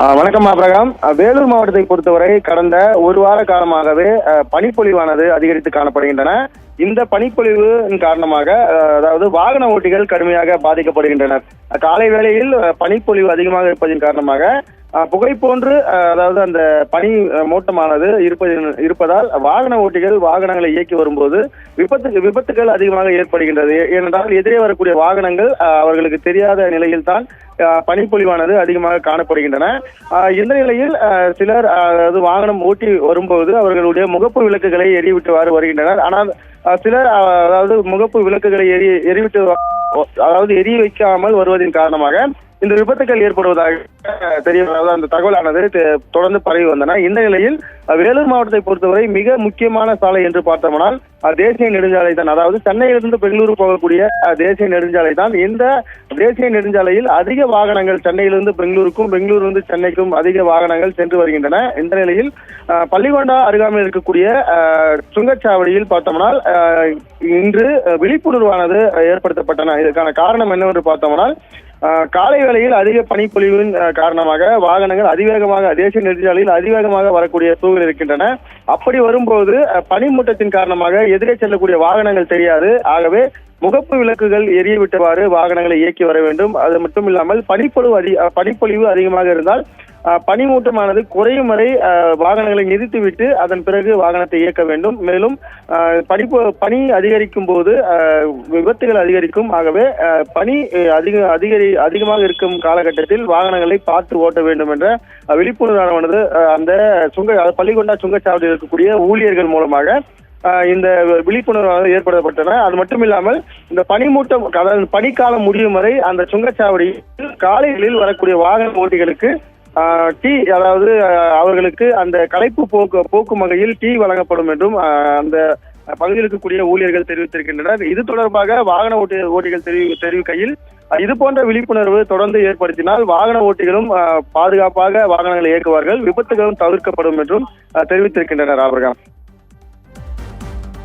வணக்கம் ஆபிரகாம். வேலூர் மாவட்டத்தை பொறுத்தவரை கடந்த ஒரு வார காலமாகவே பனிப்பொழிவானது அதிகரித்து காணப்படுகின்றன. இந்த பனிப்பொழிவின் காரணமாக அதாவது வாகன ஓட்டிகள் கடுமையாக பாதிக்கப்படுகின்றனர். காலை வேளையில் பனிப்பொழிவு அதிகமாக இருப்பதன் காரணமாக புகை போன்று அதாவது அந்த பனி மூட்டமானது இருப்பதால் வாகன ஓட்டிகள் வாகனங்களை இயக்கி வரும்போது விபத்துகள் அதிகமாக ஏற்படுகின்றது. ஏனென்றால் எதிரே வரக்கூடிய வாகனங்கள் அவர்களுக்கு தெரியாத நிலையில் தான் பனிப்பொழிவானது அதிகமாக காணப்படுகின்றன. இந்த நிலையில் சிலர் அதாவது வாகனம் ஓட்டி வரும்போது அவர்களுடைய முகப்பு விளக்குகளை எரிவிட்டுவாறு வருகின்றனர். ஆனால் சிலர் அதாவது முகப்பு விளக்குகளை எரிவிட்டு அதாவது எரிய வைக்காமல் வருவதன் காரணமாக இந்த விபத்துகள் ஏற்படுவதாக தெரிய அந்த தகவலானது தொடர்ந்து பரவி வந்தன. இந்த நிலையில் வேலூர் மாவட்டத்தை பொறுத்தவரை மிக முக்கியமான சாலை என்று பார்த்தோம்னால் தேசிய நெடுஞ்சாலை தான். அதாவது சென்னையிலிருந்து பெங்களூரு போகக்கூடிய தேசிய நெடுஞ்சாலை தான். இந்த தேசிய நெடுஞ்சாலையில் அதிக வாகனங்கள் சென்னையிலிருந்து பெங்களூருக்கும் பெங்களூரிலிருந்து சென்னைக்கும் அதிக வாகனங்கள் சென்று வருகின்றன. இந்த நிலையில் பள்ளிகொண்டா அருகாமையில் இருக்கக்கூடிய சுங்கச்சாவடியில் பார்த்தோம்னால் இன்று விழிப்புணர்வானது ஏற்படுத்தப்பட்டன. இதற்கான காரணம் என்னவென்று பார்த்தோம்னால் காலை வேளையில் அதிக பனிப்பொழிவின் காரணமாக வாகனங்கள் அதிவேகமாக தேசிய நெடுஞ்சாலையில் அதிவேகமாக வரக்கூடிய சூழல் இருக்கின்றன. அப்படி வரும்போது பனிமூட்டத்தின் காரணமாக எதிரே செல்லக்கூடிய வாகனங்கள் தெரியாது. ஆகவே முகப்பு விளக்குகள் எரிய விட்டவாறு வாகனங்களை இயக்கி வர வேண்டும். அது மட்டும் இல்லாமல் பனிப்பொழிவு அதிகமாக இருந்தால் பனிமூட்டமானது குறையும் வரை வாகனங்களை நிறுத்திவிட்டு அதன் பிறகு வாகனத்தை இயக்க வேண்டும். மேலும் பனி அதிகரிக்கும் போது விபத்துகள் அதிகரிக்கும். ஆகவே பனி அதிகமாக இருக்கும் காலகட்டத்தில் வாகனங்களை பார்த்து ஓட்ட வேண்டும் என்ற விழிப்புணர்வானது அந்த பள்ளிகொண்டா சுங்கச்சாவடியில் இருக்கக்கூடிய ஊழியர்கள் மூலமாக இந்த விழிப்புணர்வு ஏற்படுத்தப்பட்டன. அது மட்டும் இல்லாமல் இந்த பனிமூட்டம் அதாவது பனிக்காலம் முடியும் வரை அந்த சுங்கச்சாவடியில் காலைகளில் வரக்கூடிய வாகன ஓட்டிகளுக்கு டீ அதாவது அவர்களுக்கு அந்த களைப்பு போக்கும் வகையில் டீ வழங்கப்படும் என்றும் அந்த பகுதியில் இருக்கக்கூடிய ஊழியர்கள் தெரிவித்திருக்கின்றனர். இது தொடர்பாக வாகன ஓட்டிகள் தெரிவிக்கையில் இது போன்ற விழிப்புணர்வு தொடர்ந்து ஏற்படுத்தினால் வாகன ஓட்டிகளும் பாதுகாப்பாக வாகனங்களை இயக்குவார்கள், விபத்துகளும் தவிர்க்கப்படும் என்றும் தெரிவித்திருக்கின்றனர். ஆபிரகாம்.